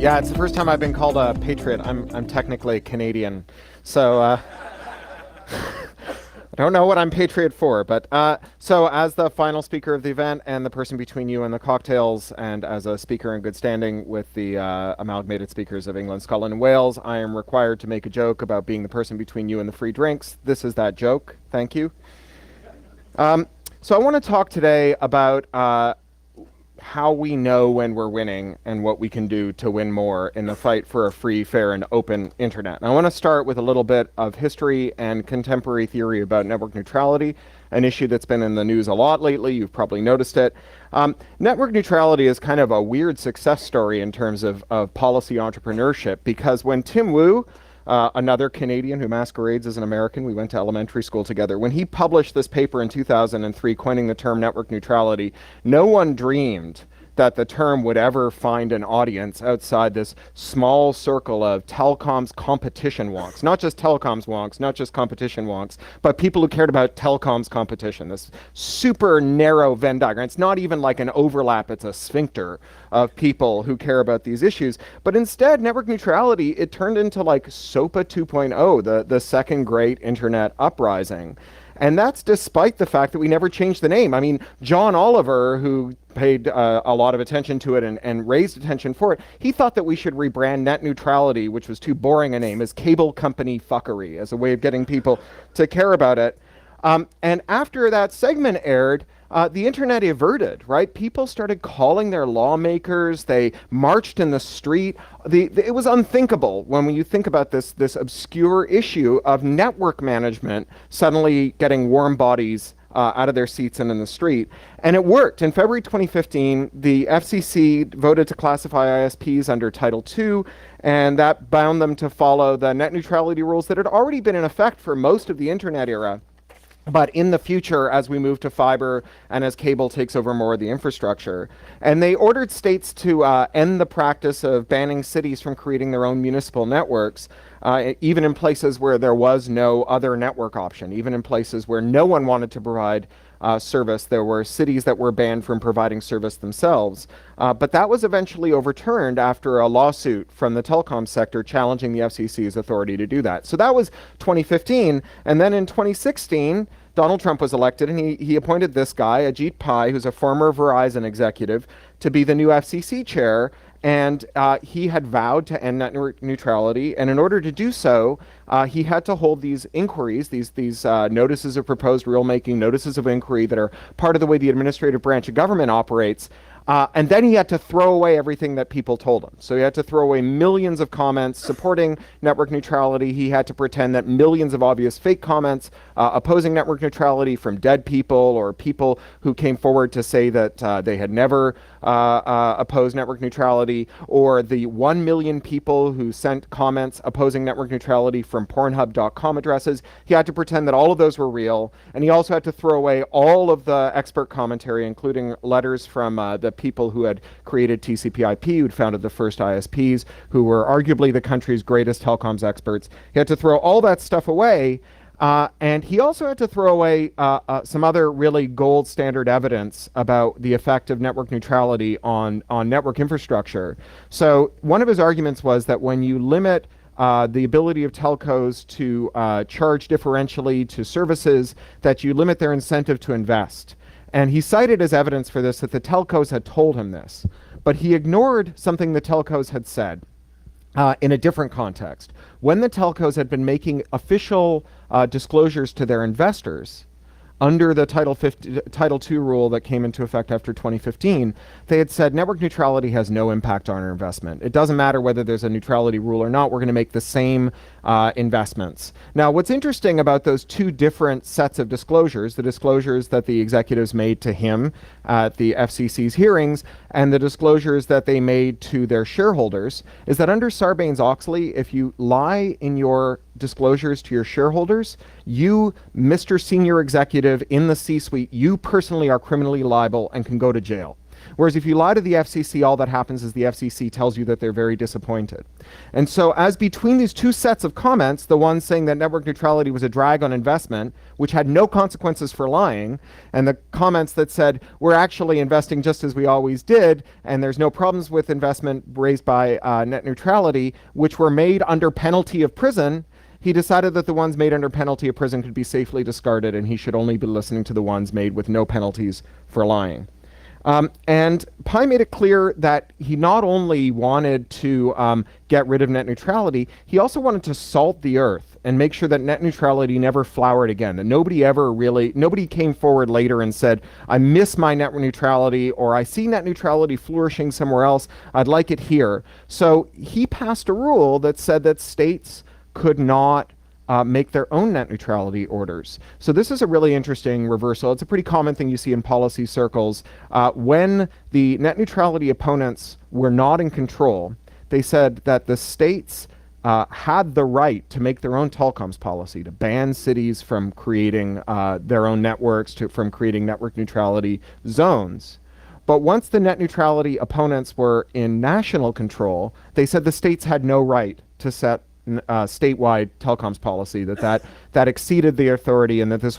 Yeah, it's the first time I've been called a patriot. I'm technically Canadian, so I don't know what I'm patriot for. But so as the final speaker of the event and the person between you and the cocktails, and as a speaker in good standing with the amalgamated speakers of England, Scotland, and Wales, I am required to make a joke about being the person between you and the free drinks. This is that joke. Thank you. So I want to talk today about how we know when we're winning and what we can do to win more in the fight for a free, fair, and open internet. And I want to start with a little bit of history and contemporary theory about network neutrality, an issue that's been in the news a lot lately. You've probably noticed it. Network neutrality is kind of a weird success story in terms of policy entrepreneurship, because when Tim Wu, another Canadian who masquerades as an American, we went to elementary school together, when he published this paper in 2003 coining the term network neutrality, no one dreamed that the term would ever find an audience outside this small circle of telecoms competition wonks. Not just telecoms wonks, not just competition wonks, but people who cared about telecoms competition. This super narrow Venn diagram. It's not even like an overlap, it's a sphincter of people who care about these issues. But instead, network neutrality, it turned into like SOPA 2.0, the second great internet uprising. And that's despite the fact that we never changed the name. I mean, John Oliver, who paid a lot of attention to it and raised attention for it, he thought that we should rebrand net neutrality, which was too boring a name, as cable company fuckery, as a way of getting people to care about it. And after that segment aired, the internet everted, right? People started calling their lawmakers. They marched in the street. It was unthinkable when you think about this obscure issue of network management suddenly getting warm bodies out of their seats and in the street. And it worked. In February 2015, the FCC voted to classify ISPs under Title II, and that bound them to follow the net neutrality rules that had already been in effect for most of the internet era. But in the future, as we move to fiber and as cable takes over more of the infrastructure. And they ordered states to end the practice of banning cities from creating their own municipal networks, even in places where there was no other network option, even in places where no one wanted to provide service. There were cities that were banned from providing service themselves. But that was eventually overturned after a lawsuit from the telecom sector challenging the FCC's authority to do that. So that was 2015. And then in 2016, Donald Trump was elected, and he appointed this guy, Ajit Pai, who's a former Verizon executive, to be the new FCC chair. And he had vowed to end network neutrality, and in order to do so, he had to hold these inquiries, these notices of proposed rulemaking, notices of inquiry that are part of the way the administrative branch of government operates. And then he had to throw away everything that people told him. So he had to throw away millions of comments supporting network neutrality. He had to pretend that millions of obvious fake comments opposing network neutrality from dead people or people who came forward to say that they had never opposed network neutrality, or the 1 million people who sent comments opposing network neutrality from Pornhub.com addresses. He had to pretend that all of those were real. And he also had to throw away all of the expert commentary, including letters from the people who had created TCP/IP, who'd founded the first ISPs, who were arguably the country's greatest telecoms experts. He had to throw all that stuff away. And he also had to throw away some other really gold standard evidence about the effect of network neutrality on network infrastructure. So one of his arguments was that when you limit the ability of telcos to charge differentially to services, that you limit their incentive to invest. And he cited as evidence for this that the telcos had told him this, but he ignored something the telcos had said in a different context. When the telcos had been making official disclosures to their investors under the Title II rule that came into effect after 2015, they had said network neutrality has no impact on our investment. It doesn't matter whether there's a neutrality rule or not, we're going to make the same investments. Now, what's interesting about those two different sets of disclosures, the disclosures that the executives made to him at the FCC's hearings and the disclosures that they made to their shareholders, is that under Sarbanes-Oxley, if you lie in your disclosures to your shareholders, you, Mr. Senior Executive in the C-suite, you personally are criminally liable and can go to jail. Whereas if you lie to the FCC, all that happens is the FCC tells you that they're very disappointed. And so as between these two sets of comments, the one saying that network neutrality was a drag on investment, which had no consequences for lying, and the comments that said, we're actually investing just as we always did, and there's no problems with investment raised by net neutrality, which were made under penalty of prison, he decided that the ones made under penalty of prison could be safely discarded, and he should only be listening to the ones made with no penalties for lying. And Pai made it clear that he not only wanted to get rid of net neutrality, he also wanted to salt the earth and make sure that net neutrality never flowered again, that nobody came forward later and said, I miss my net neutrality, or I see net neutrality flourishing somewhere else, I'd like it here. So he passed a rule that said that states could not make their own net neutrality orders. So this is a really interesting reversal. It's a pretty common thing you see in policy circles. When the net neutrality opponents were not in control, they said that the states had the right to make their own telecoms policy, to ban cities from creating their own networks, from creating network neutrality zones. But once the net neutrality opponents were in national control, they said the states had no right to set statewide telecoms policy, that exceeded the authority, and that this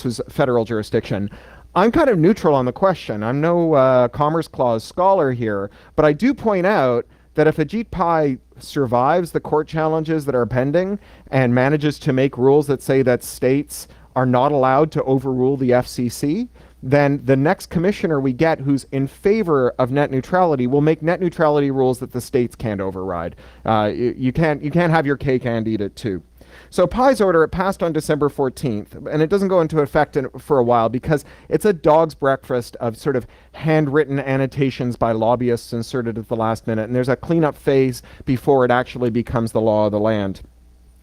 was federal jurisdiction. I'm kind of neutral on the question. I'm no Commerce Clause scholar here, but I do point out that if Ajit Pai survives the court challenges that are pending and manages to make rules that say that states are not allowed to overrule the FCC, then the next commissioner we get who's in favor of net neutrality will make net neutrality rules that the states can't override. You can't have your cake and eat it too. So Pai's order, it passed on December 14th, and it doesn't go into effect for a while because it's a dog's breakfast of sort of handwritten annotations by lobbyists inserted at the last minute, and there's a cleanup phase before it actually becomes the law of the land.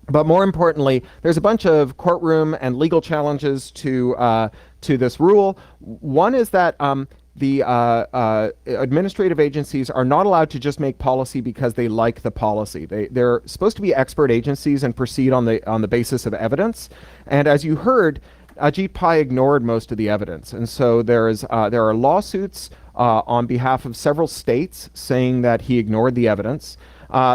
But more importantly, there's a bunch of courtroom and legal challenges to this rule. One is that the administrative agencies are not allowed to just make policy because they like the policy. They're supposed to be expert agencies and proceed on the basis of evidence. And as you heard, Ajit Pai ignored most of the evidence. And so there are lawsuits on behalf of several states saying that he ignored the evidence.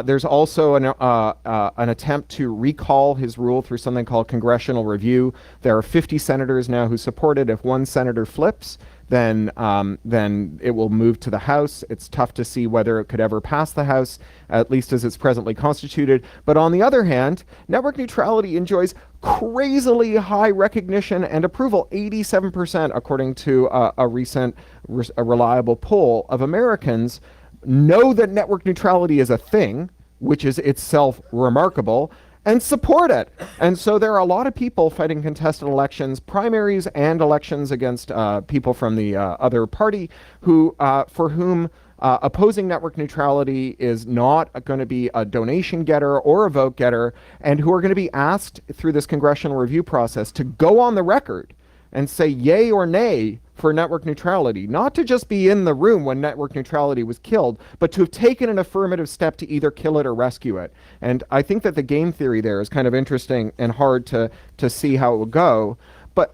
There's also an attempt to recall his rule through something called congressional review. There are 50 senators now who support it. If one senator flips, then it will move to the House. It's tough to see whether it could ever pass the House, at least as it's presently constituted. But on the other hand, network neutrality enjoys crazily high recognition and approval, 87%, according to a recent reliable poll of Americans know that network neutrality is a thing, which is itself remarkable, and support it. And so there are a lot of people fighting contested elections, primaries and elections against people from the other party who, for whom opposing network neutrality is not going to be a donation getter or a vote getter, and who are going to be asked through this congressional review process to go on the record and say yay or nay for network neutrality, not to just be in the room when network neutrality was killed, but to have taken an affirmative step to either kill it or rescue it. And I think that the game theory there is kind of interesting and hard to see how it would go.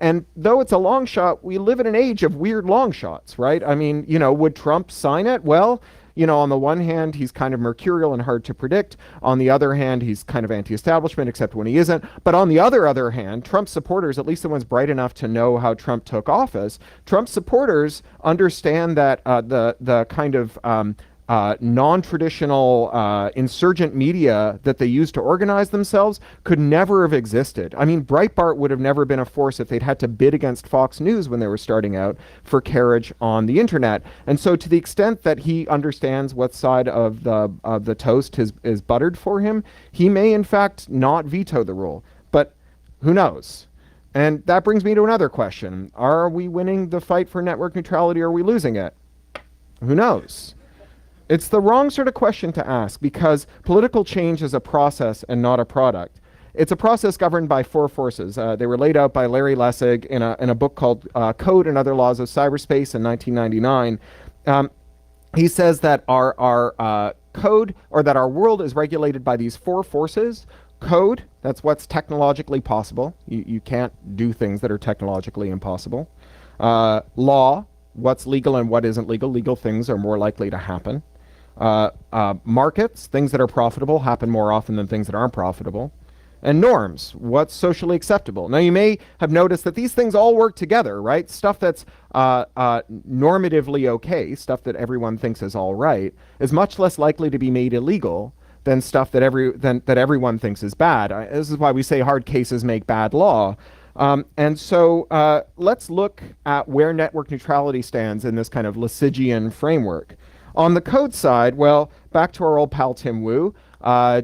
And though it's a long shot, we live in an age of weird long shots, right? I mean, would Trump sign it? Well, on the one hand, he's kind of mercurial and hard to predict. On the other hand, he's kind of anti-establishment, except when he isn't. But on the other hand, Trump supporters, at least the ones bright enough to know how Trump took office, Trump supporters understand that the kind of non-traditional insurgent media that they use to organize themselves could never have existed. I mean, Breitbart would have never been a force if they'd had to bid against Fox News when they were starting out for carriage on the internet. And so to the extent that he understands what side of the toast is buttered for him, he may in fact not veto the rule. But who knows? And that brings me to another question. Are we winning the fight for network neutrality, or are we losing it? Who knows? It's the wrong sort of question to ask, because political change is a process and not a product. It's a process governed by four forces. They were laid out by Larry Lessig in a book called Code and Other Laws of Cyberspace in 1999. He says that our code, or that our world, is regulated by these four forces. Code, that's what's technologically possible. You can't do things that are technologically impossible. Law, what's legal and what isn't legal. Legal things are more likely to happen. Markets, things that are profitable happen more often than things that aren't profitable. And norms, what's socially acceptable. Now, you may have noticed that these things all work together, right? Stuff that's normatively okay, stuff that everyone thinks is all right, is much less likely to be made illegal than stuff that everyone thinks is bad. This is why we say hard cases make bad law. And so let's look at where network neutrality stands in this kind of Lysigian framework. On the code side, well, back to our old pal Tim Wu.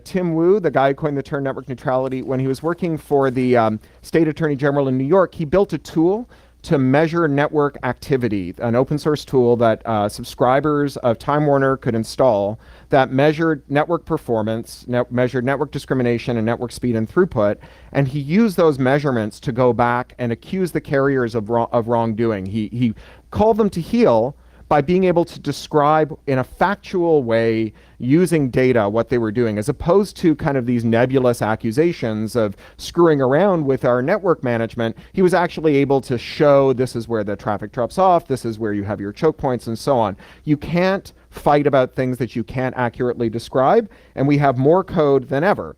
Tim Wu, the guy who coined the term network neutrality, when he was working for the state attorney general in New York, he built a tool to measure network activity, an open source tool that subscribers of Time Warner could install that measured network performance, measured network discrimination and network speed and throughput. And he used those measurements to go back and accuse the carriers of wrongdoing. He called them to heel by being able to describe in a factual way using data what they were doing, as opposed to kind of these nebulous accusations of screwing around with our network management. He was actually able to show this is where the traffic drops off, this is where you have your choke points, and so on. You can't fight about things that you can't accurately describe, and we have more code than ever.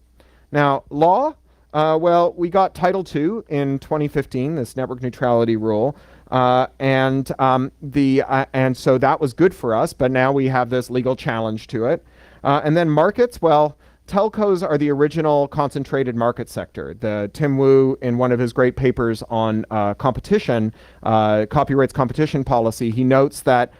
Now, law, well, we got Title II in 2015, this network neutrality rule. And so that was good for us, but now we have this legal challenge to it. And then markets, well, telcos are the original concentrated market sector. Tim Wu, in one of his great papers on competition, copyrights competition policy, he notes that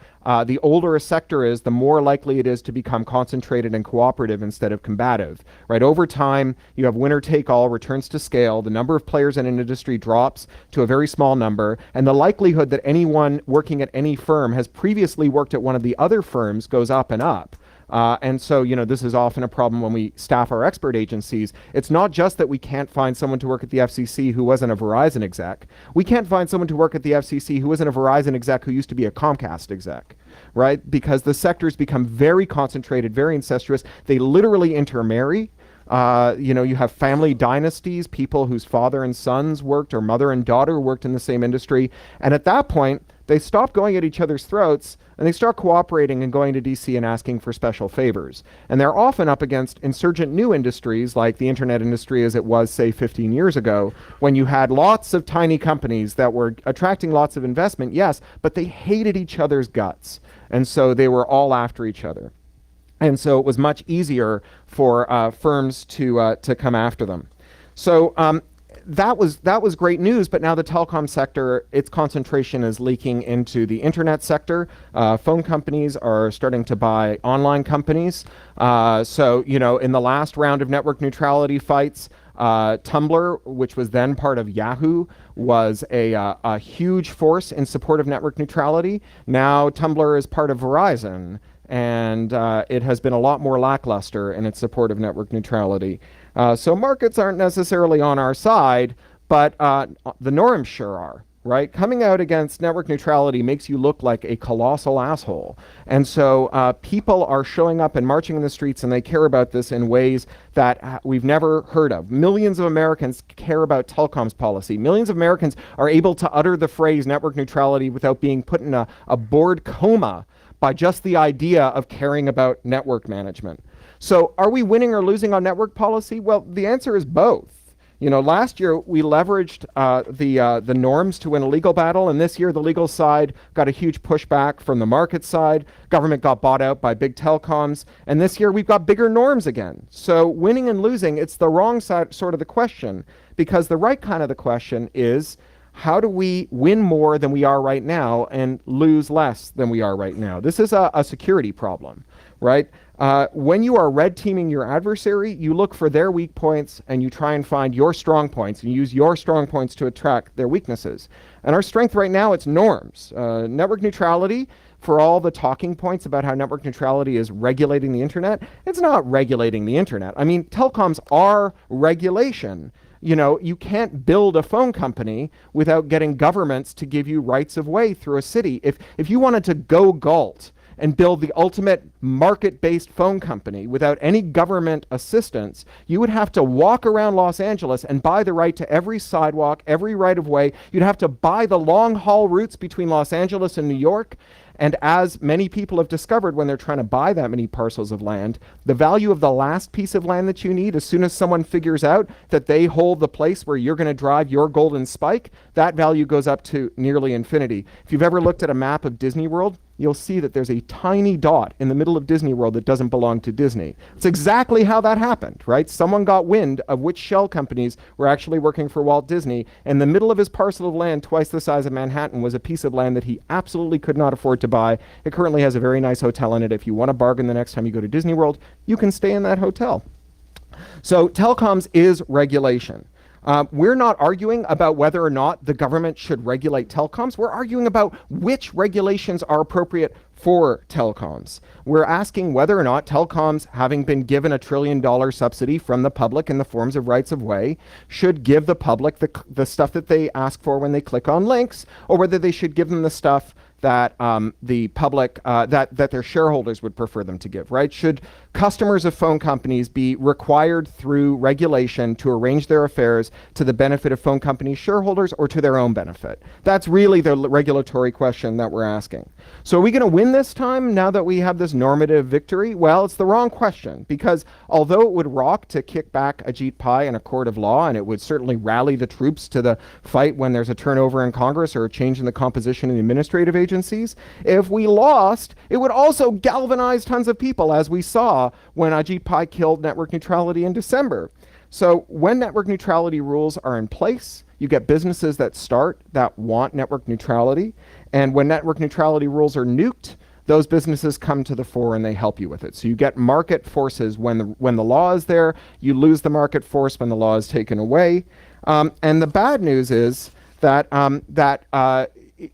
the older a sector is, the more likely it is to become concentrated and cooperative instead of combative, right? Over time, you have winner take all, returns to scale, the number of players in an industry drops to a very small number, and the likelihood that anyone working at any firm has previously worked at one of the other firms goes up and up. And so, this is often a problem when we staff our expert agencies. It's not just that we can't find someone to work at the FCC who wasn't a Verizon exec. We can't find someone to work at the FCC who isn't a Verizon exec who used to be a Comcast exec, right? Because the sectors become very concentrated, very incestuous. They literally intermarry. You have family dynasties, people whose father and sons worked or mother and daughter worked in the same industry. And at that point, they stop going at each other's throats and they start cooperating and going to DC and asking for special favors. And they're often up against insurgent new industries like the internet industry as it was, say, 15 years ago, when you had lots of tiny companies that were attracting lots of investment, yes, but they hated each other's guts. And so they were all after each other. And so it was much easier for firms to come after them. So that was great news, but now the telecom sector, its concentration is leaking into the internet sector. Phone companies are starting to buy online companies. So, in the last round of network neutrality fights, Tumblr, which was then part of Yahoo, was a huge force in support of network neutrality. Now Tumblr is part of Verizon, and it has been a lot more lackluster in its support of network neutrality. So markets aren't necessarily on our side, but the norms sure are, right? Coming out against network neutrality makes you look like a colossal asshole. And so people are showing up and marching in the streets, and they care about this in ways that we've never heard of. Millions of Americans care about telecoms policy. Millions of Americans are able to utter the phrase network neutrality without being put in a bored coma by just the idea of caring about network management. So are we winning or losing on network policy? Well, the answer is both. Last year we leveraged the norms to win a legal battle, and this year the legal side got a huge pushback from the market side. Government got bought out by big telecoms, and this year we've got bigger norms again. So winning and losing, it's the wrong side sort of the question, because the right kind of the question is, how do we win more than we are right now and lose less than we are right now? This is a security problem, right? When you are red teaming your adversary, you look for their weak points and you try and find your strong points and use your strong points to attract their weaknesses. And our strength right now, it's norms. Network neutrality, for all the talking points about how network neutrality is regulating the internet, it's not regulating the internet. I mean, telecoms are regulation. You can't build a phone company without getting governments to give you rights of way through a city. If you wanted to go Galt and build the ultimate market-based phone company without any government assistance, you would have to walk around Los Angeles and buy the right to every sidewalk, every right of way. You'd have to buy the long haul routes between Los Angeles and New York. And as many people have discovered when they're trying to buy that many parcels of land, the value of the last piece of land that you need, as soon as someone figures out that they hold the place where you're going to drive your golden spike, that value goes up to nearly infinity. If you've ever looked at a map of Disney World, you'll see that there's a tiny dot in the middle of Disney World that doesn't belong to Disney. It's exactly how that happened, right? Someone got wind of which shell companies were actually working for Walt Disney, and the middle of his parcel of land, twice the size of Manhattan, was a piece of land that he absolutely could not afford to buy. It currently has a very nice hotel in it. If you want to bargain the next time you go to Disney World, you can stay in that hotel. So telecoms is regulation. We're not arguing about whether or not the government should regulate telecoms. We're arguing about which regulations are appropriate for telecoms. We're asking whether or not telecoms, having been given $1 trillion subsidy from the public in the forms of rights of way, should give the public the stuff that they ask for when they click on links, or whether they should give them the stuff that the public, that their shareholders would prefer them to give, right? Should customers of phone companies be required through regulation to arrange their affairs to the benefit of phone company shareholders or to their own benefit? That's really the regulatory question that we're asking. So are we going to win this time now that we have this normative victory? Well, it's the wrong question, because although it would rock to kick back Ajit Pai in a court of law, and it would certainly rally the troops to the fight when there's a turnover in Congress or a change in the composition of the administrative agencies, if we lost, it would also galvanize tons of people, as we saw when Ajit Pai killed network neutrality in December. So when network neutrality rules are in place, you get businesses that want network neutrality. And when network neutrality rules are nuked, those businesses come to the fore and they help you with it. So you get market forces when the law is there. You lose the market force when the law is taken away. And the bad news is that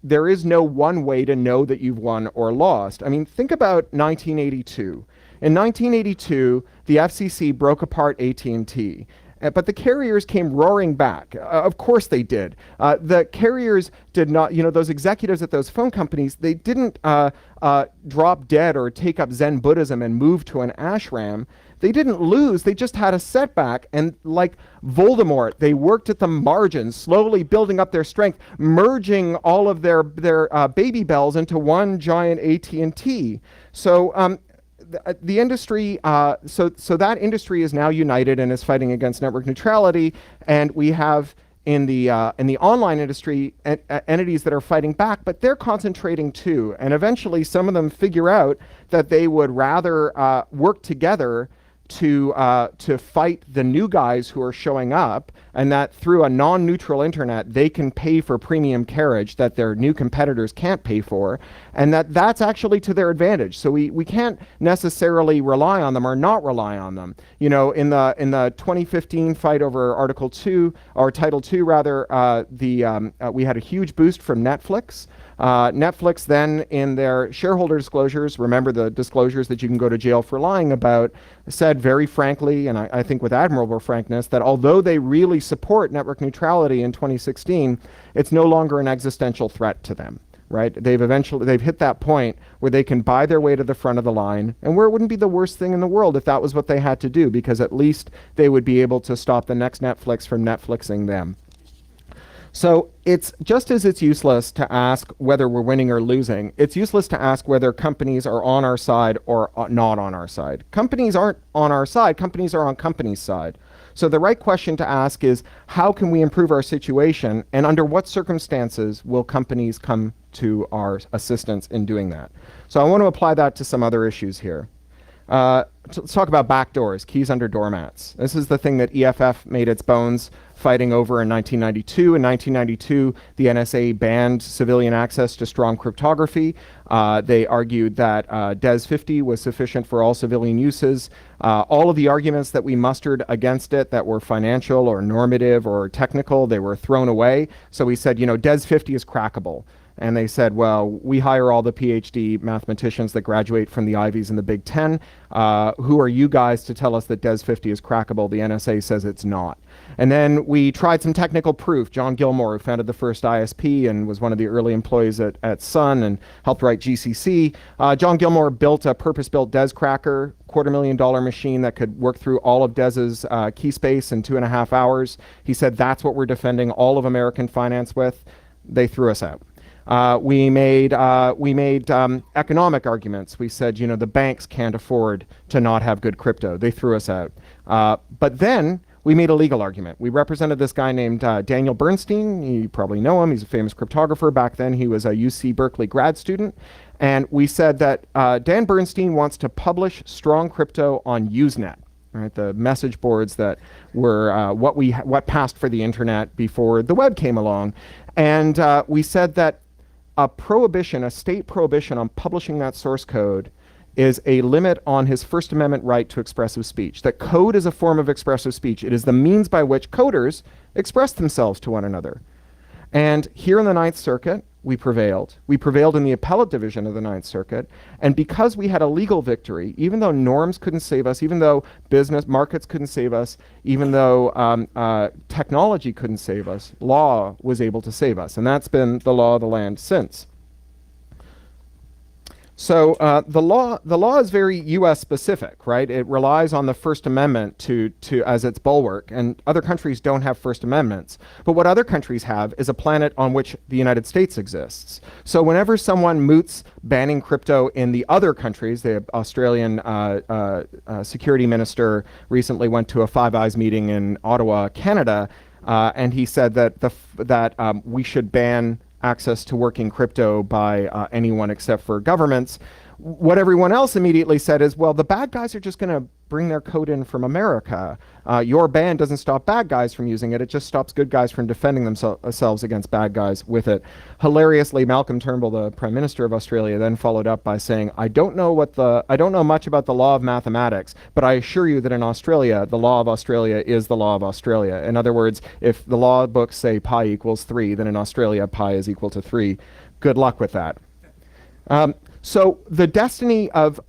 there is no one way to know that you've won or lost. I mean, think about 1982. In 1982, the FCC broke apart AT&T. But the carriers came roaring back. Of course they did. The carriers did not, those executives at those phone companies, they didn't drop dead or take up Zen Buddhism and move to an ashram. They didn't lose, they just had a setback. And like Voldemort, they worked at the margins, slowly building up their strength, merging all of their baby bells into one giant AT&T. So the industry, so that industry is now united and is fighting against network neutrality, and we have in the online industry entities that are fighting back, but they're concentrating too, and eventually some of them figure out that they would rather work together to fight the new guys who are showing up, and that through a non-neutral internet they can pay for premium carriage that their new competitors can't pay for, and that's actually to their advantage. So we can't necessarily rely on them or not rely on them. In the 2015 fight over Article 2 or Title 2 rather, we had a huge boost from Netflix. Netflix then, in their shareholder disclosures, remember the disclosures that you can go to jail for lying about, said very frankly, and I think with admirable frankness, that although they really support network neutrality in 2016, it's no longer an existential threat to them, right? They've hit that point where they can buy their way to the front of the line, and where it wouldn't be the worst thing in the world if that was what they had to do, because at least they would be able to stop the next Netflix from Netflixing them. So it's just as it's useless to ask whether we're winning or losing, it's useless to ask whether companies are on our side or not on our side. Companies aren't on our side, companies are on companies' side. So the right question to ask is, how can we improve our situation, and under what circumstances will companies come to our assistance in doing that? So I want to apply that to some other issues here. Let's talk about backdoors, keys under doormats. This is the thing that EFF made its bones fighting over in 1992. In 1992, the NSA banned civilian access to strong cryptography. They argued that DES 50 was sufficient for all civilian uses. All of the arguments that we mustered against it that were financial or normative or technical, they were thrown away. So we said, DES 50 is crackable. And they said, well, we hire all the PhD mathematicians that graduate from the Ivies and the Big Ten. Who are you guys to tell us that DES 50 is crackable? The NSA says it's not. And then we tried some technical proof. John Gilmore, who founded the first ISP and was one of the early employees at Sun and helped write GCC. John Gilmore built a purpose-built DES cracker, $250,000 machine that could work through all of DES's key space in 2.5 hours. He said, that's what we're defending all of American finance with. They threw us out. We made economic arguments. We said, the banks can't afford to not have good crypto. They threw us out. But then we made a legal argument. We represented this guy named Daniel Bernstein. You probably know him. He's a famous cryptographer. Back then, he was a UC Berkeley grad student. And we said that Dan Bernstein wants to publish strong crypto on Usenet, right? The message boards that were what passed for the internet before the web came along. And we said that a state prohibition on publishing that source code is a limit on his First Amendment right to expressive speech. That code is a form of expressive speech. It is the means by which coders express themselves to one another. And here in the Ninth Circuit, we prevailed. We prevailed in the appellate division of the Ninth Circuit. And because we had a legal victory, even though norms couldn't save us, even though business markets couldn't save us, even though technology couldn't save us, law was able to save us. And that's been the law of the land since. So the law is very U.S. specific, right? It relies on the First Amendment to as its bulwark, and other countries don't have First Amendments. But what other countries have is a planet on which the United States exists. So whenever someone moots banning crypto in the other countries, the Australian security minister recently went to a Five Eyes meeting in Ottawa, Canada, and he said that we should ban access to working crypto by anyone except for governments. What everyone else immediately said is, well, the bad guys are just going to bring their code in from America. Your ban doesn't stop bad guys from using it. It just stops good guys from defending themselves against bad guys with it. Hilariously, Malcolm Turnbull, the Prime Minister of Australia, then followed up by saying, I don't know much about the law of mathematics, but I assure you that in Australia, the law of Australia is the law of Australia. In other words, if the law books say pi equals 3, then in Australia, pi is equal to 3. Good luck with that. So the destiny of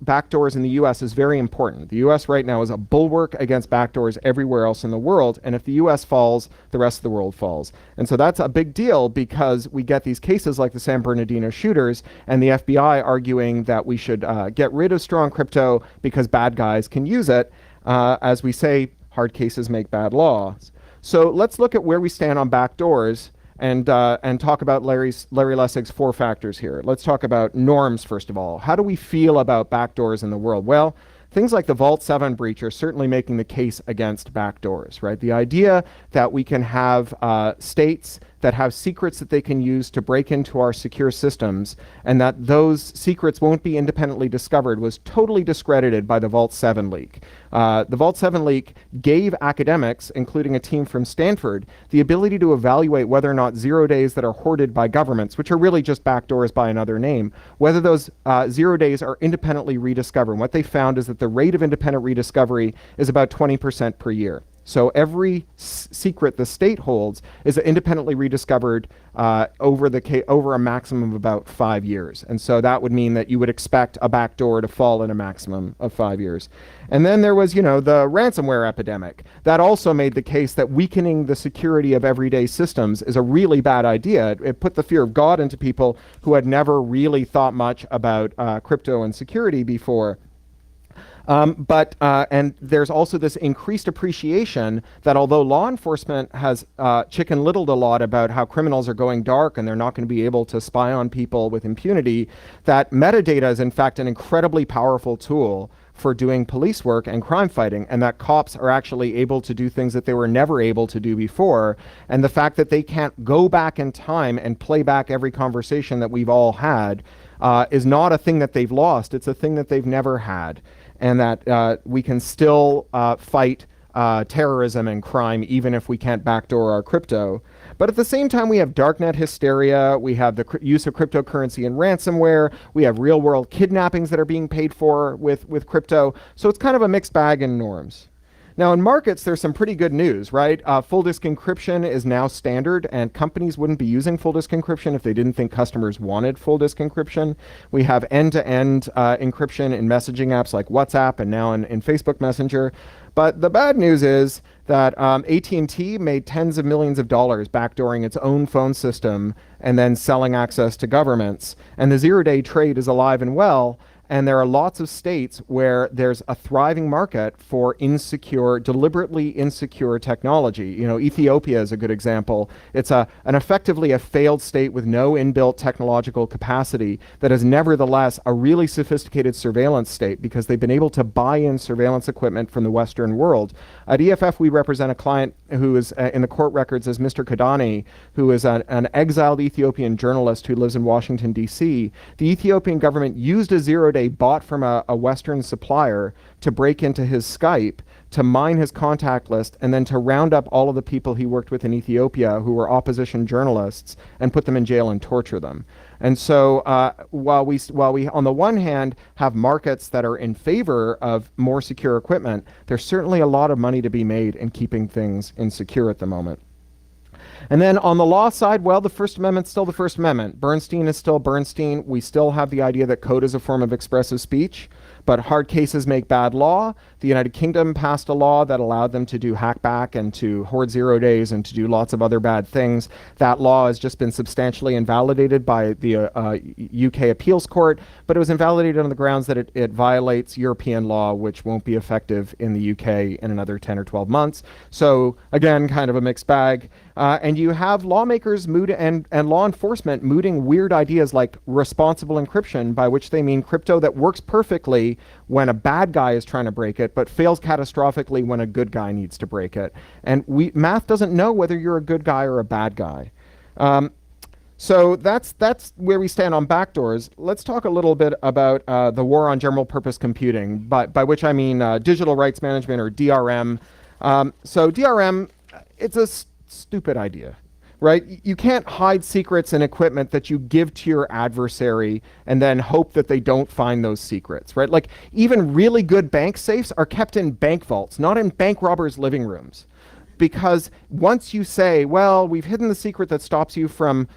backdoors in the U.S. is very important. The U.S. right now is a bulwark against backdoors everywhere else in the world, and if the U.S. falls, the rest of the world falls. And so that's a big deal because we get these cases like the San Bernardino shooters and the FBI arguing that we should get rid of strong crypto because bad guys can use it. As we say, hard cases make bad laws. So let's look at where we stand on backdoors and talk about Larry Lessig's 4 factors here. Let's talk about norms, first of all. How do we feel about backdoors in the world? Well, things like the Vault 7 breach are certainly making the case against backdoors, right? The idea that we can have states that have secrets that they can use to break into our secure systems and that those secrets won't be independently discovered was totally discredited by the Vault 7 leak. The Vault 7 leak gave academics, including a team from Stanford, the ability to evaluate whether or not 0 days that are hoarded by governments, which are really just backdoors by another name, whether those 0 days are independently rediscovered. And what they found is that the rate of independent rediscovery is about 20% per year. So every secret the state holds is independently rediscovered over a maximum of about 5 years. And so that would mean that you would expect a backdoor to fall in a maximum of 5 years. And then there was, the ransomware epidemic. That also made the case that weakening the security of everyday systems is a really bad idea. It put the fear of God into people who had never really thought much about crypto and security before. And there's also this increased appreciation that although law enforcement has chicken littled a lot about how criminals are going dark and they're not going to be able to spy on people with impunity, that metadata is in fact an incredibly powerful tool for doing police work and crime fighting, and that cops are actually able to do things that they were never able to do before. And the fact that they can't go back in time and play back every conversation that we've all had is not a thing that they've lost. It's a thing that they've never had. And that we can still fight terrorism and crime even if we can't backdoor our crypto. But at the same time, we have darknet hysteria, we have the use of cryptocurrency and ransomware, we have real-world kidnappings that are being paid for with crypto. So it's kind of a mixed bag in norms. Now, in markets, there's some pretty good news, right? Full disk encryption is now standard, and companies wouldn't be using full disk encryption if they didn't think customers wanted full disk encryption. We have end-to-end encryption in messaging apps like WhatsApp and now in Facebook Messenger. But the bad news is that AT&T made tens of millions of dollars backdooring its own phone system and then selling access to governments. And the zero-day trade is alive and well. And there are lots of states where there's a thriving market for insecure, deliberately insecure technology. You know, Ethiopia is a good example. It's an effectively a failed state with no inbuilt technological capacity that is nevertheless a really sophisticated surveillance state because they've been able to buy in surveillance equipment from the Western world. At EFF, we represent a client who is in the court records as Mr. Kadani, who is an exiled Ethiopian journalist who lives in Washington, D.C. The Ethiopian government used a zero-day bought from a Western supplier to break into his Skype, to mine his contact list, and then to round up all of the people he worked with in Ethiopia who were opposition journalists and put them in jail and torture them. And so while we on the one hand have markets that are in favor of more secure equipment, there's certainly a lot of money to be made in keeping things insecure at the moment. And then on the law side, well, the First Amendment's still the First Amendment. Bernstein is still Bernstein. We still have the idea that code is a form of expressive speech, but hard cases make bad law. The United Kingdom passed a law that allowed them to do hackback and to hoard 0 days and to do lots of other bad things. That law has just been substantially invalidated by the UK Appeals Court, but it was invalidated on the grounds that it violates European law, which won't be effective in the UK in another 10 or 12 months. So again, kind of a mixed bag. And you have lawmakers and law enforcement mooting weird ideas like responsible encryption, by which they mean crypto that works perfectly when a bad guy is trying to break it, but fails catastrophically when a good guy needs to break it. And math doesn't know whether you're a good guy or a bad guy. So that's where we stand on backdoors. Let's talk a little bit about the war on general purpose computing, by which I mean digital rights management, or DRM. So DRM, it's a stupid idea, right? You can't hide secrets and equipment that you give to your adversary and then hope that they don't find those secrets, right? Like even really good bank safes are kept in bank vaults, not in bank robbers' living rooms. Because once you say, well, we've hidden the secret that stops you from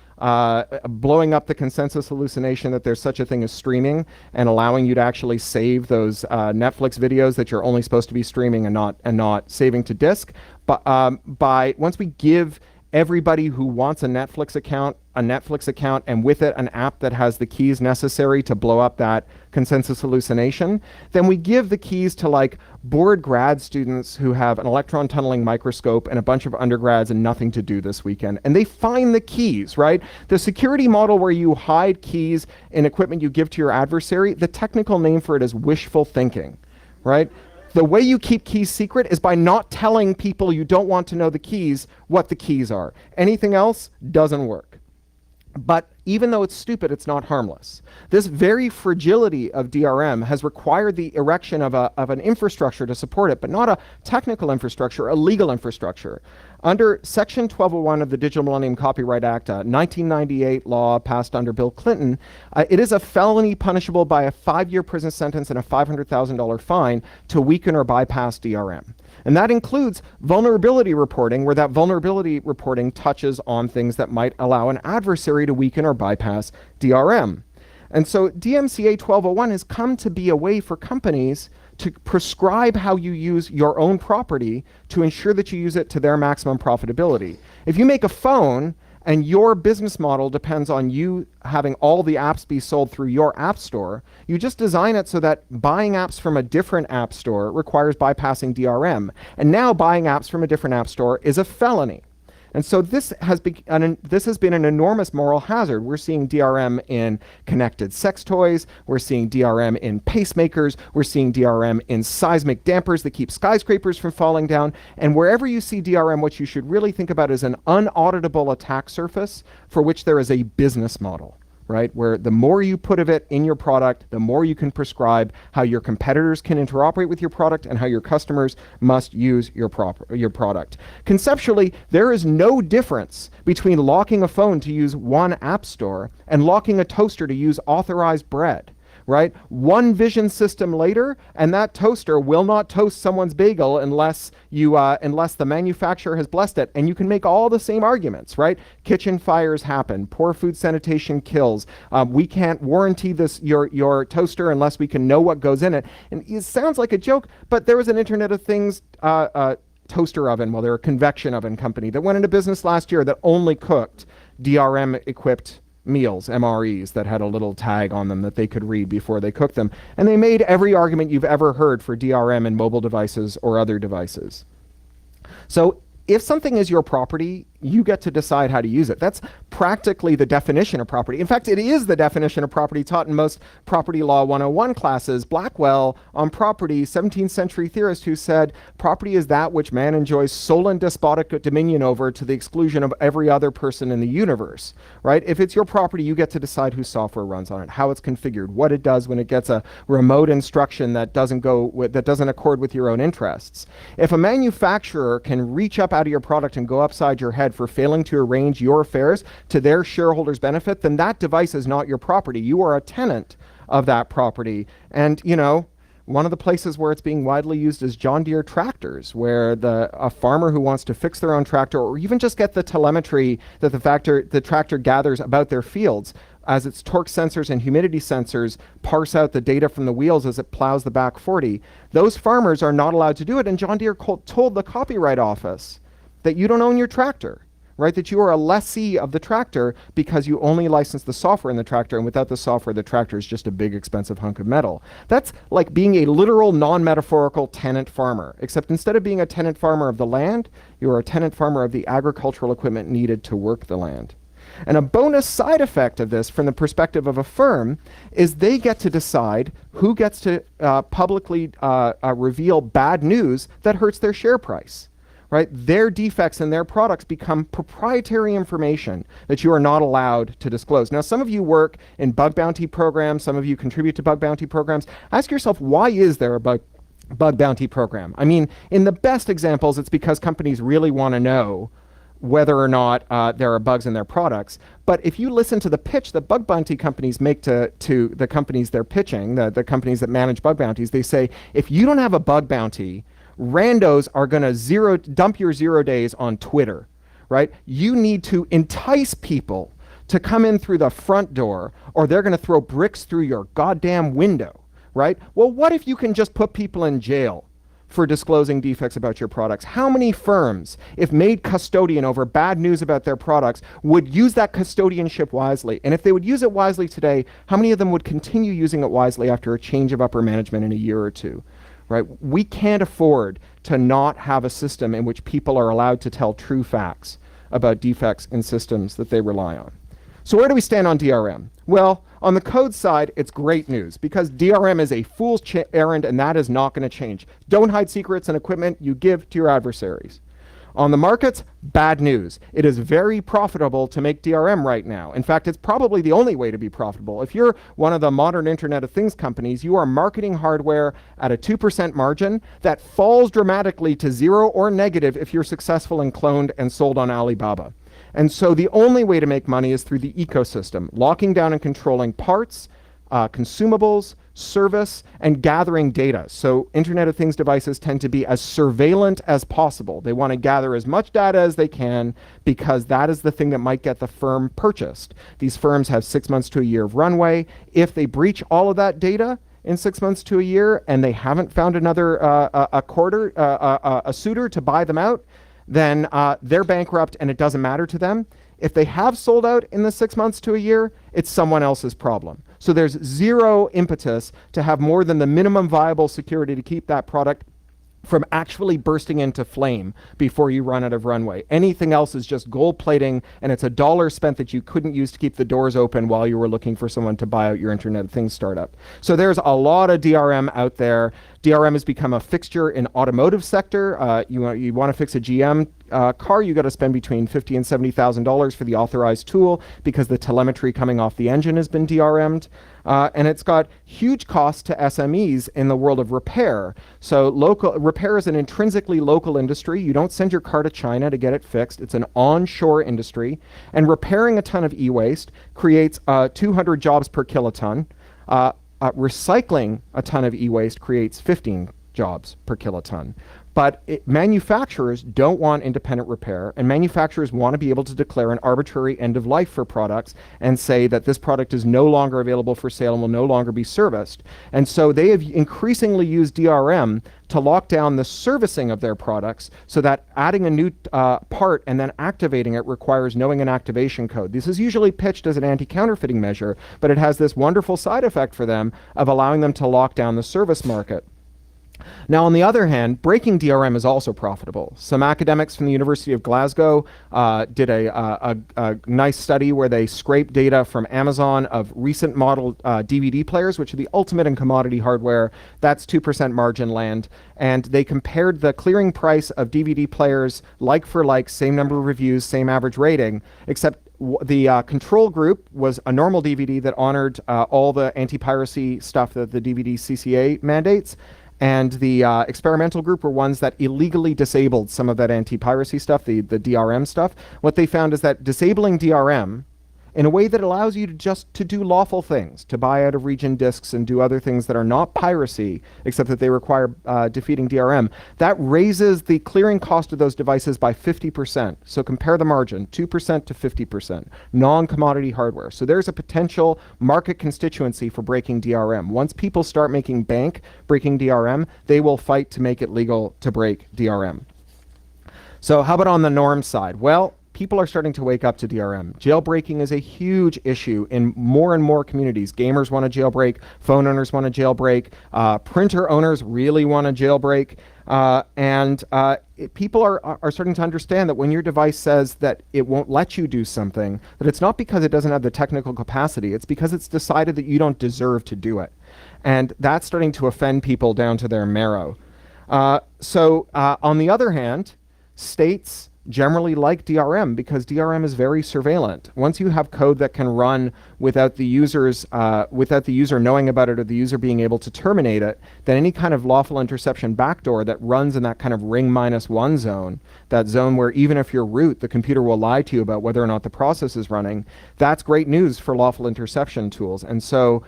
blowing up the consensus hallucination that there's such a thing as streaming and allowing you to actually save those Netflix videos that you're only supposed to be streaming and not saving to disk. But once we give everybody who wants a Netflix account, and with it an app that has the keys necessary to blow up that consensus hallucination, then we give the keys to like bored grad students who have an electron tunneling microscope and a bunch of undergrads and nothing to do this weekend. And they find the keys, right? The security model where you hide keys in equipment you give to your adversary, the technical name for it is wishful thinking, right? The way you keep keys secret is by not telling people you don't want to know the keys what the keys are. Anything else doesn't work. But even though it's stupid, it's not harmless. This very fragility of DRM has required the erection of an infrastructure to support it, but not a technical infrastructure, a legal infrastructure. Under Section 1201 of the Digital Millennium Copyright Act, 1998 law passed under Bill Clinton, it is a felony punishable by a 5-year prison sentence and a $500,000 fine to weaken or bypass DRM. And that includes vulnerability reporting, where that vulnerability reporting touches on things that might allow an adversary to weaken or bypass DRM. And so DMCA 1201 has come to be a way for companies to prescribe how you use your own property to ensure that you use it to their maximum profitability. If you make a phone and your business model depends on you having all the apps be sold through your app store, you just design it so that buying apps from a different app store requires bypassing DRM. And now buying apps from a different app store is a felony. And so this has been an enormous moral hazard. We're seeing DRM in connected sex toys. We're seeing DRM in pacemakers. We're seeing DRM in seismic dampers that keep skyscrapers from falling down. And wherever you see DRM, what you should really think about is an unauditable attack surface for which there is a business model, right? Where the more you put of it in your product, the more you can prescribe how your competitors can interoperate with your product and how your customers must use your product. Conceptually, there is no difference between locking a phone to use one app store and locking a toaster to use authorized bread, right? One vision system later, and that toaster will not toast someone's bagel unless unless the manufacturer has blessed it. And you can make all the same arguments, right? Kitchen fires happen, poor food sanitation kills. We can't warranty your toaster unless we can know what goes in it. And it sounds like a joke, but there was an Internet of Things toaster oven, well, they're a convection oven company that went into business last year that only cooked DRM equipped meals, MREs, that had a little tag on them that they could read before they cooked them. And they made every argument you've ever heard for DRM in mobile devices or other devices. So if something is your property, you get to decide how to use it. That's practically the definition of property. In fact, it is the definition of property taught in most Property Law 101 classes. Blackwell, on property, 17th century theorist who said, property is that which man enjoys sole and despotic dominion over to the exclusion of every other person in the universe, right? If it's your property, you get to decide whose software runs on it, how it's configured, what it does when it gets a remote instruction that doesn't accord with your own interests. If a manufacturer can reach up out of your product and go upside your head for failing to arrange your affairs to their shareholders' benefit, then that device is not your property. You are a tenant of that property. And, you know, one of the places where it's being widely used is John Deere tractors, where a farmer who wants to fix their own tractor or even just get the telemetry that the tractor gathers about their fields, as its torque sensors and humidity sensors parse out the data from the wheels as it plows the back 40. Those farmers are not allowed to do it. And John Deere told the Copyright Office that you don't own your tractor, right? That you are a lessee of the tractor because you only license the software in the tractor, and without the software, the tractor is just a big expensive hunk of metal. That's like being a literal, non-metaphorical tenant farmer, except instead of being a tenant farmer of the land, you are a tenant farmer of the agricultural equipment needed to work the land. And a bonus side effect of this from the perspective of a firm is they get to decide who gets to publicly reveal bad news that hurts their share price. Right? Their defects in their products become proprietary information that you are not allowed to disclose. Now, some of you work in bug bounty programs. Some of you contribute to bug bounty programs. Ask yourself, why is there a bug bounty program? I mean, in the best examples, it's because companies really want to know whether or not there are bugs in their products. But if you listen to the pitch that bug bounty companies make to the companies they're pitching, the companies that manage bug bounties, they say, if you don't have a bug bounty, randos are going to dump your 0 days on Twitter, right? You need to entice people to come in through the front door, or they're going to throw bricks through your goddamn window, right? Well, what if you can just put people in jail for disclosing defects about your products? How many firms, if made custodian over bad news about their products, would use that custodianship wisely? And if they would use it wisely today, how many of them would continue using it wisely after a change of upper management in a year or two? Right? We can't afford to not have a system in which people are allowed to tell true facts about defects in systems that they rely on. So where do we stand on DRM? Well, on the code side, it's great news because DRM is a fool's errand, and that is not going to change. Don't hide secrets and equipment you give to your adversaries. On the markets, bad news. It is very profitable to make DRM right now. In fact, it's probably the only way to be profitable. If you're one of the modern Internet of Things companies, you are marketing hardware at a 2% margin that falls dramatically to 0 or negative if you're successful and cloned and sold on Alibaba. And so the only way to make money is through the ecosystem, locking down and controlling parts, consumables, service, and gathering data. So Internet of Things devices tend to be as surveillant as possible. They want to gather as much data as they can because that is the thing that might get the firm purchased. These firms have 6 months to a year of runway. If they breach all of that data in 6 months to a year and they haven't found another a suitor to buy them out, then they're bankrupt and it doesn't matter to them. If they have sold out in the 6 months to a year, it's someone else's problem. So there's zero impetus to have more than the minimum viable security to keep that product from actually bursting into flame before you run out of runway. Anything else is just gold plating, and it's $1 spent that you couldn't use to keep the doors open while you were looking for someone to buy out your Internet of Things startup. So there's a lot of DRM out there. DRM has become a fixture in automotive sector. You want to fix a GM car, you got to spend between $50,000 and $70,000 for the authorized tool because the telemetry coming off the engine has been DRM'd. And it's got huge costs to SMEs in the world of repair. So repair is an intrinsically local industry. You don't send your car to China to get it fixed. It's an onshore industry. And repairing a ton of e-waste creates 200 jobs per kiloton. recycling a ton of e-waste creates 15 jobs per kiloton. But manufacturers don't want independent repair, and manufacturers want to be able to declare an arbitrary end of life for products and say that this product is no longer available for sale and will no longer be serviced. And so they have increasingly used DRM to lock down the servicing of their products so that adding a new part and then activating it requires knowing an activation code. This is usually pitched as an anti-counterfeiting measure, but it has this wonderful side effect for them of allowing them to lock down the service market. Now, on the other hand, breaking DRM is also profitable. Some academics from the University of Glasgow did a nice study where they scraped data from Amazon of recent model DVD players, which are the ultimate in commodity hardware. That's 2% margin land. And they compared the clearing price of DVD players like for like, same number of reviews, same average rating, except the control group was a normal DVD that honored all the anti-piracy stuff that the DVD CCA mandates. And the experimental group were ones that illegally disabled some of that anti-piracy stuff, the DRM stuff. What they found is that disabling DRM in a way that allows you to just to do lawful things, to buy out of region disks and do other things that are not piracy, except that they require defeating DRM, that raises the clearing cost of those devices by 50%. So compare the margin, 2% to 50%, non-commodity hardware. So there's a potential market constituency for breaking DRM. Once people start making bank breaking DRM, they will fight to make it legal to break DRM. So how about on the norm side? Well, people are starting to wake up to DRM. Jailbreaking is a huge issue in more and more communities. Gamers want to jailbreak, phone owners want to jailbreak, printer owners really want to jailbreak, people are starting to understand that when your device says that it won't let you do something, that it's not because it doesn't have the technical capacity, it's because it's decided that you don't deserve to do it. And that's starting to offend people down to their marrow. On the other hand, states generally like DRM because DRM is very surveillant. Once you have code that can run without the user knowing about it or the user being able to terminate it, then any kind of lawful interception backdoor that runs in that kind of ring -1 zone, that zone where even if you're root, the computer will lie to you about whether or not the process is running, that's great news for lawful interception tools. And so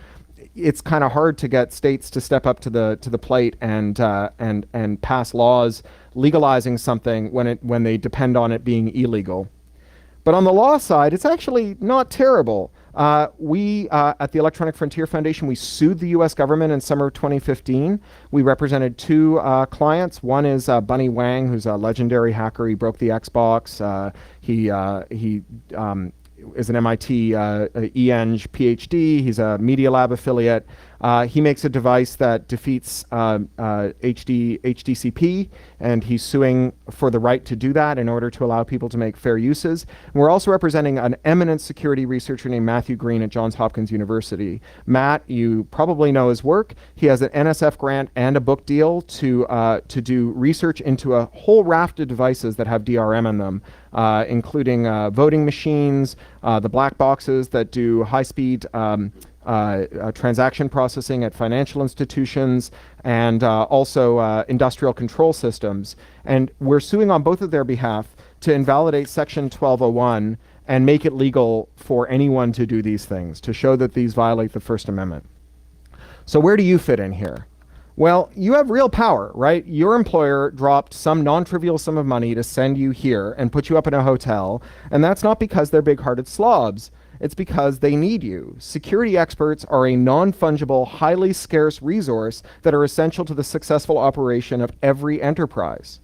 it's kind of hard to get states to step up to the plate and pass laws legalizing something when they depend on it being illegal. But on the law side, it's actually not terrible. We at the Electronic Frontier Foundation, we sued the U.S. government in summer of 2015. We represented two clients. One is Bunny Wang, who's a legendary hacker. He broke the Xbox. He is an MIT Eng PhD. He's a Media Lab affiliate. He makes a device that defeats HDCP, and he's suing for the right to do that in order to allow people to make fair uses. And we're also representing an eminent security researcher named Matthew Green at Johns Hopkins University. Matt, you probably know his work. He has an NSF grant and a book deal to do research into a whole raft of devices that have DRM in them, including voting machines, the black boxes that do high-speed transaction processing at financial institutions, and also industrial control systems. And we're suing on both of their behalf to invalidate Section 1201 and make it legal for anyone to do these things, to show that these violate the First Amendment. So where do you fit in here? Well, you have real power, right? Your employer dropped some non-trivial sum of money to send you here and put you up in a hotel, and that's not because they're big-hearted slobs. It's because they need you. Security experts are a non-fungible, highly scarce resource that are essential to the successful operation of every enterprise.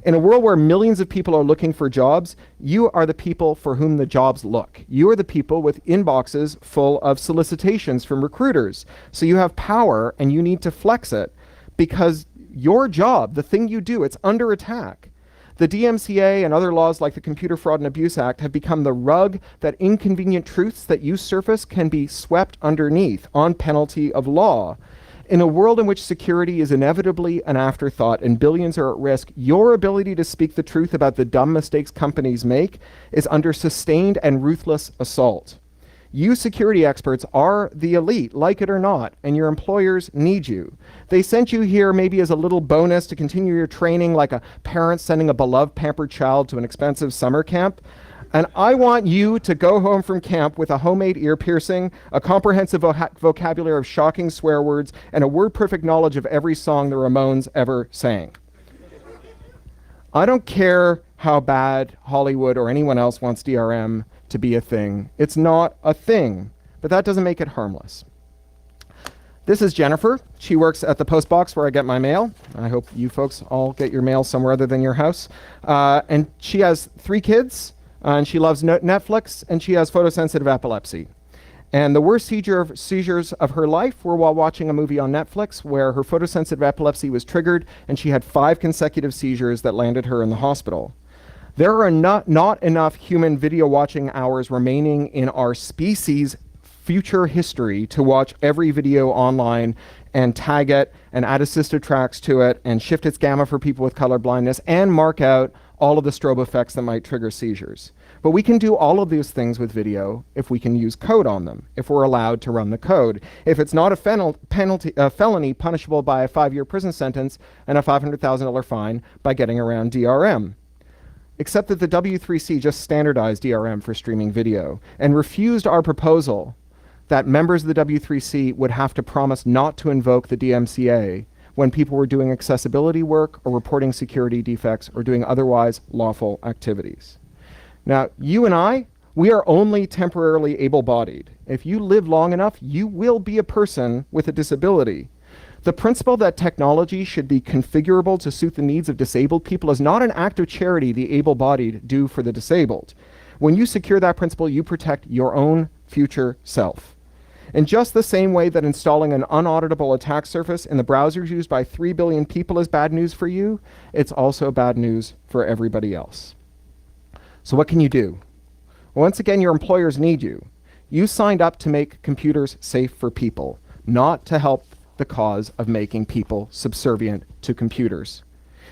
In a world where millions of people are looking for jobs, you are the people for whom the jobs look. You are the people with inboxes full of solicitations from recruiters. So you have power and you need to flex it because your job, the thing you do, it's under attack. The DMCA and other laws like the Computer Fraud and Abuse Act have become the rug that inconvenient truths that you surface can be swept underneath on penalty of law. In a world in which security is inevitably an afterthought and billions are at risk, your ability to speak the truth about the dumb mistakes companies make is under sustained and ruthless assault. You security experts are the elite, like it or not, and your employers need you. They sent you here maybe as a little bonus to continue your training, like a parent sending a beloved pampered child to an expensive summer camp. And I want you to go home from camp with a homemade ear piercing, a comprehensive vocabulary of shocking swear words, and a word-perfect knowledge of every song the Ramones ever sang. I don't care how bad Hollywood or anyone else wants DRM to be a thing. It's not a thing, but that doesn't make it harmless. This is Jennifer. She works at the post box where I get my mail. I hope you folks all get your mail somewhere other than your house. And she has 3 kids, and she loves Netflix, and she has photosensitive epilepsy. And the worst seizures of her life were while watching a movie on Netflix where her photosensitive epilepsy was triggered, and she had 5 consecutive seizures that landed her in the hospital. There are not enough human video watching hours remaining in our species' future history to watch every video online and tag it and add assistive tracks to it and shift its gamma for people with color blindness and mark out all of the strobe effects that might trigger seizures. But we can do all of these things with video if we can use code on them, if we're allowed to run the code. If it's not a felony punishable by a 5-year prison sentence and a $500,000 fine by getting around DRM. Except that the W3C just standardized DRM for streaming video and refused our proposal that members of the W3C would have to promise not to invoke the DMCA when people were doing accessibility work or reporting security defects or doing otherwise lawful activities. Now, you and I, we are only temporarily able-bodied. If you live long enough, you will be a person with a disability. The principle that technology should be configurable to suit the needs of disabled people is not an act of charity the able-bodied do for the disabled. When you secure that principle, you protect your own future self. In just the same way that installing an unauditable attack surface in the browsers used by 3 billion people is bad news for you, it's also bad news for everybody else. So what can you do? Once again, your employers need you. You signed up to make computers safe for people, not to help the cause of making people subservient to computers.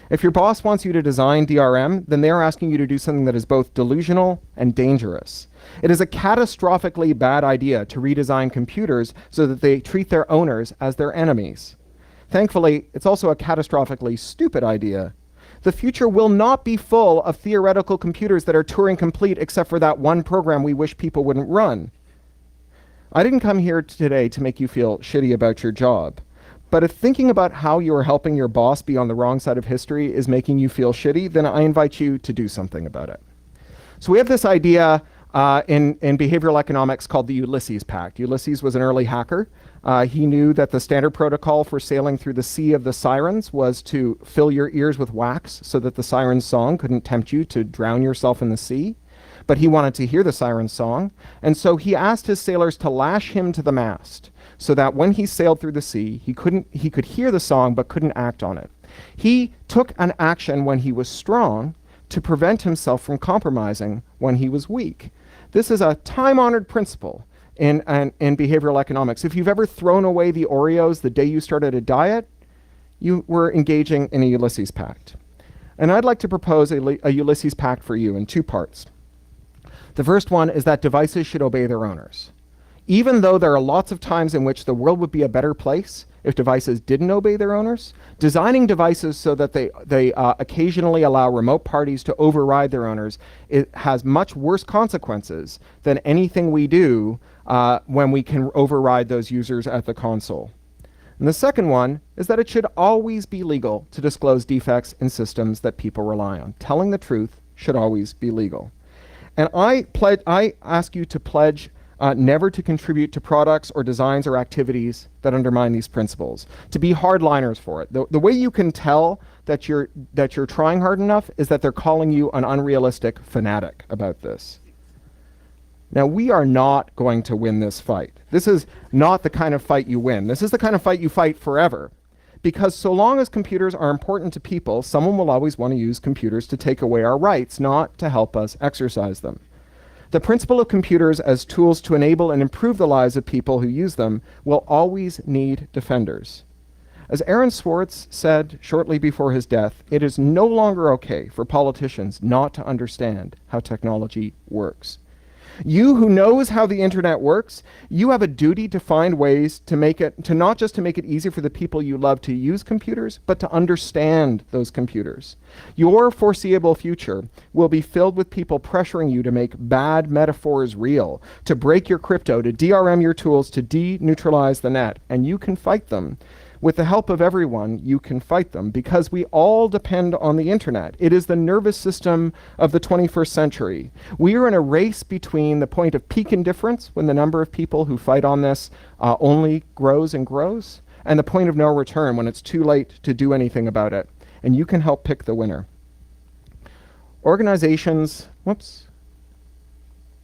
If your boss wants you to design DRM, then they're asking you to do something that is both delusional and dangerous. It is a catastrophically bad idea to redesign computers so that they treat their owners as their enemies. Thankfully, it's also a catastrophically stupid idea. The future will not be full of theoretical computers that are Turing complete except for that one program we wish people wouldn't run. I didn't come here today to make you feel shitty about your job. But if thinking about how you are helping your boss be on the wrong side of history is making you feel shitty, then I invite you to do something about it. So we have this idea in behavioral economics called the Ulysses Pact. Ulysses was an early hacker. He knew that the standard protocol for sailing through the sea of the sirens was to fill your ears with wax so that the siren's song couldn't tempt you to drown yourself in the sea. But he wanted to hear the siren's song, and so he asked his sailors to lash him to the mast, so that when he sailed through the sea, he could hear the song but couldn't act on it. He took an action when he was strong to prevent himself from compromising when he was weak. This is a time-honored principle in behavioral economics. If you've ever thrown away the Oreos the day you started a diet, you were engaging in a Ulysses Pact. And I'd like to propose a Ulysses Pact for you in 2 parts. The first one is that devices should obey their owners. Even though there are lots of times in which the world would be a better place if devices didn't obey their owners, designing devices so that they occasionally allow remote parties to override their owners, it has much worse consequences than anything we do when we can override those users at the console. And the second one is that it should always be legal to disclose defects in systems that people rely on. Telling the truth should always be legal. And I ask you to pledge never to contribute to products or designs or activities that undermine these principles, to be hardliners for it. The way you can tell that you're trying hard enough is that they're calling you an unrealistic fanatic about this. Now, we are not going to win this fight. This is not the kind of fight you win. This is the kind of fight you fight forever. Because so long as computers are important to people, someone will always want to use computers to take away our rights, not to help us exercise them. The principle of computers as tools to enable and improve the lives of people who use them will always need defenders. As Aaron Swartz said shortly before his death, it is no longer okay for politicians not to understand how technology works. You who knows how the internet works, you have a duty to find ways to make it, to not just to make it easy for the people you love to use computers, but to understand those computers. Your foreseeable future will be filled with people pressuring you to make bad metaphors real, to break your crypto, to DRM your tools, to deneutralize the net, and you can fight them. With the help of everyone, you can fight them because we all depend on the internet. It is the nervous system of the 21st century. We are in a race between the point of peak indifference, when the number of people who fight on this only grows and grows, and the point of no return, when it's too late to do anything about it. And you can help pick the winner. Organizations, whoops,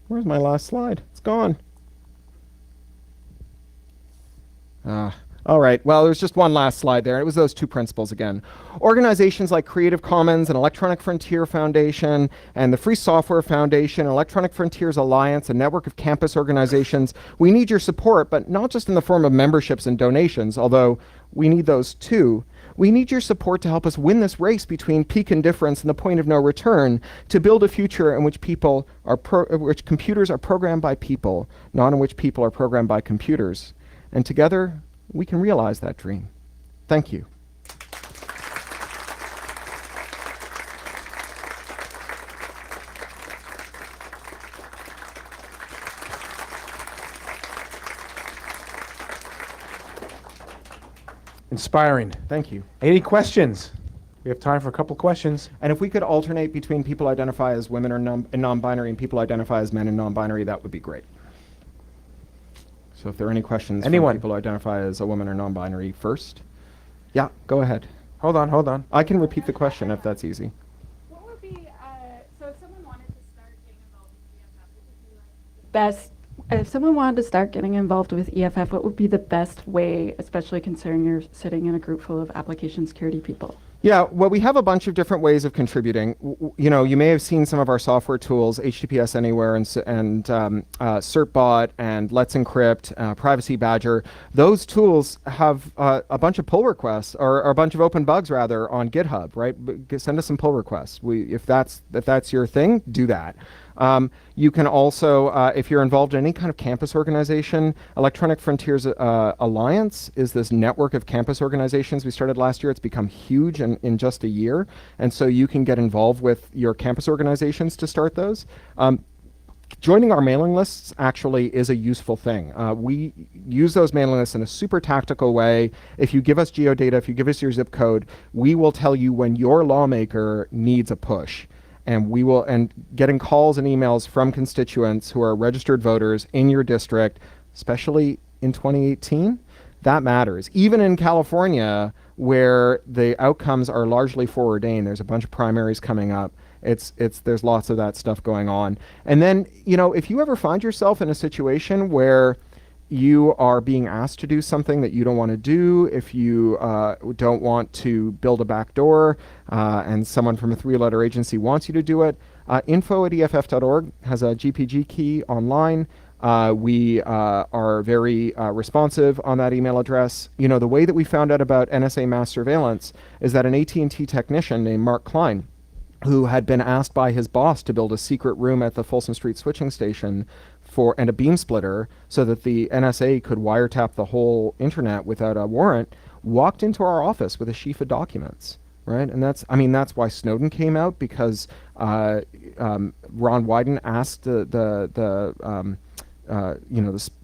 where's my last slide? It's gone. All right, well, there's just one last slide there. It was those two principles again. Organizations like Creative Commons and Electronic Frontier Foundation and the Free Software Foundation, Electronic Frontiers Alliance, a network of campus organizations, we need your support, but not just in the form of memberships and donations, although we need those too. We need your support to help us win this race between peak indifference and the point of no return, to build a future in which which computers are programmed by people, not in which people are programmed by computers. And together, we can realize that dream. Thank you. Inspiring. Thank you. Any questions? We have time for a couple questions. And if we could alternate between people identify as women or non-binary and people identify as men and non-binary, that would be great. So if there are any questions from people who identify as a woman or non-binary first. Yeah, go ahead. Hold on. I can repeat the question if that's easy. What would be, so if someone wanted to start getting involved with EFF, what would be like the best, if someone wanted to start getting involved with EFF, what would be the best way, especially considering you're sitting in a group full of application security people? Yeah, well, we have a bunch of different ways of contributing. You know, you may have seen some of our software tools, HTTPS Anywhere and CertBot and Let's Encrypt, Privacy Badger. Those tools have a bunch of pull requests, or a bunch of open bugs rather, on GitHub, right? Send us some pull requests. If that's your thing, do that. You can also, if you're involved in any kind of campus organization, Electronic Frontiers Alliance is this network of campus organizations we started last year. It's become huge in just a year. And so you can get involved with your campus organizations to start those. Joining our mailing lists actually is a useful thing. We use those mailing lists in a super tactical way. If you give us geodata, if you give us your zip code, we will tell you when your lawmaker needs a push. And we will, and getting calls and emails from constituents who are registered voters in your district, especially in 2018, that matters. Even in California, where the outcomes are largely foreordained, there's a bunch of primaries coming up. There's lots of that stuff going on. And then, you know, if you ever find yourself in a situation where you are being asked to do something that you don't want to do, if you don't want to build a back door and someone from a 3-letter agency wants you to do it, info@eff.org has a GPG key online. We are very responsive on that email address. You know, the way that we found out about NSA mass surveillance is that an AT&T technician named Mark Klein, who had been asked by his boss to build a secret room at the Folsom Street switching station and a beam splitter so that the NSA could wiretap the whole internet without a warrant, walked into our office with a sheaf of documents, right? And that's why Snowden came out, because Ron Wyden asked the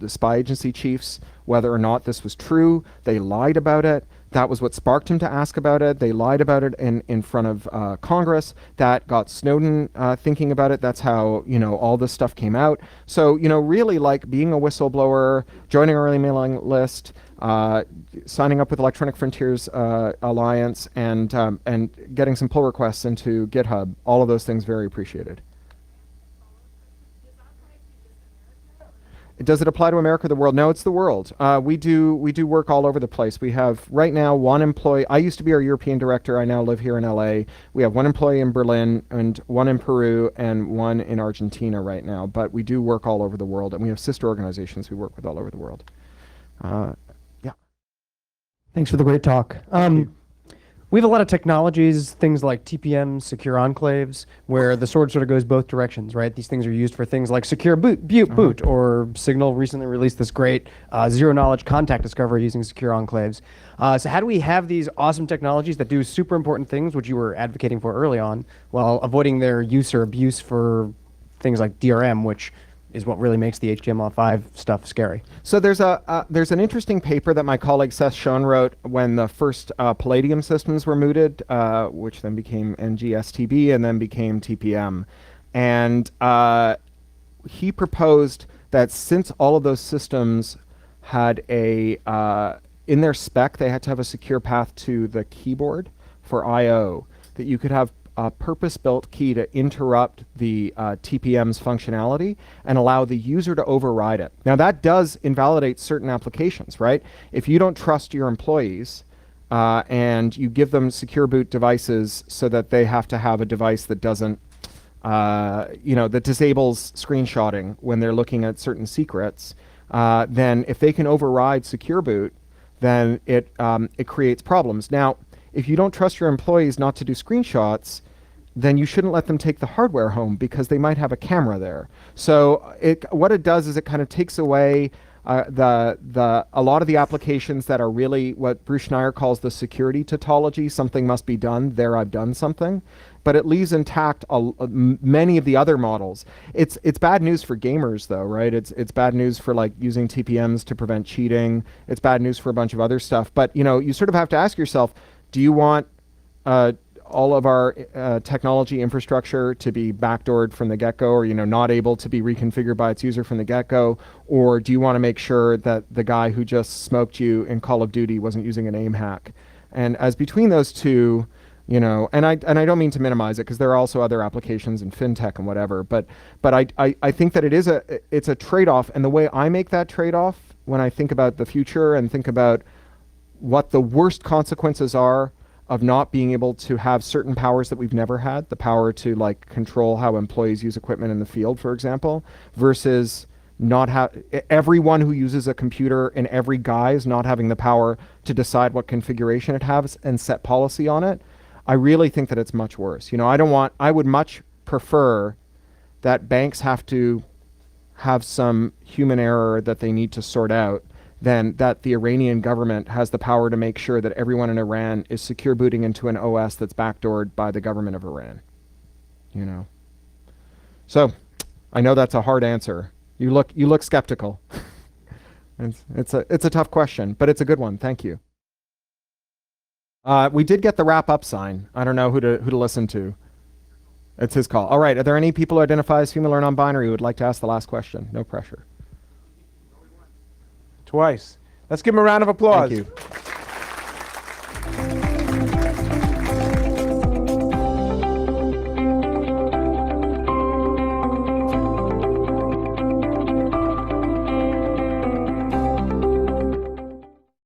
spy agency chiefs whether or not this was true. They lied about it. That was what sparked him to ask about it. They lied about it in front of Congress. That got Snowden thinking about it. That's how, you know, all this stuff came out. So, you know, really, like, being a whistleblower, joining our early mailing list, signing up with Electronic Frontiers Alliance, and getting some pull requests into GitHub, all of those things very appreciated. Does it apply to America or the world? No, it's the world. We do work all over the place. We have right now one employee. I used to be our European director. I now live here in LA. We have one employee in Berlin and one in Peru and one in Argentina right now. But we do work all over the world, and we have sister organizations we work with all over the world. Yeah. Thanks for the great talk. We have a lot of technologies, things like TPM, secure enclaves, where the sword sort of goes both directions, right? These things are used for things like secure boot, or Signal recently released this great zero-knowledge contact discovery using secure enclaves. So how do we have these awesome technologies that do super important things, which you were advocating for early on, while avoiding their use or abuse for things like DRM, which is what really makes the HTML5 stuff scary? So there's an interesting paper that my colleague Seth Schoen wrote when the first Palladium systems were mooted, which then became NGSTB and then became TPM. And he proposed that since all of those systems had in their spec, they had to have a secure path to the keyboard for I/O, that you could have a purpose-built key to interrupt the TPM's functionality and allow the user to override it. Now that does invalidate certain applications, right? If you don't trust your employees and you give them secure boot devices so that they have to have a device that doesn't, that disables screenshotting when they're looking at certain secrets, then if they can override secure boot, then it creates problems. Now, if you don't trust your employees not to do screenshots, then you shouldn't let them take the hardware home because they might have a camera there. So what it does is it kind of takes away a lot of the applications that are really what Bruce Schneier calls the security tautology. Something must be done. There, I've done something. But it leaves intact many of the other models. It's bad news for gamers, though, right? It's bad news for like using TPMs to prevent cheating. It's bad news for a bunch of other stuff. But you sort of have to ask yourself, do you want all of our technology infrastructure to be backdoored from the get-go, or not able to be reconfigured by its user from the get-go, or do you want to make sure that the guy who just smoked you in Call of Duty wasn't using an aim hack? And as between those two, and I don't mean to minimize it because there are also other applications in fintech and whatever, but I think that it's a trade-off, and the way I make that trade-off when I think about the future and think about what the worst consequences are of not being able to have certain powers that we've never had, the power to like control how employees use equipment in the field, for example, versus not everyone who uses a computer in every guise not having the power to decide what configuration it has and set policy on it. I really think that it's much worse. I would much prefer that banks have to have some human error that they need to sort out than that the Iranian government has the power to make sure that everyone in Iran is secure booting into an OS that's backdoored by the government of Iran. So I know that's a hard answer. You look skeptical. It's a tough question, but it's a good one. Thank you. We did get the wrap up sign. I don't know who to listen to. It's his call. All right. Are there any people who identify as female or non-binary who would like to ask the last question? No pressure. Twice. Let's give him a round of applause. Thank you.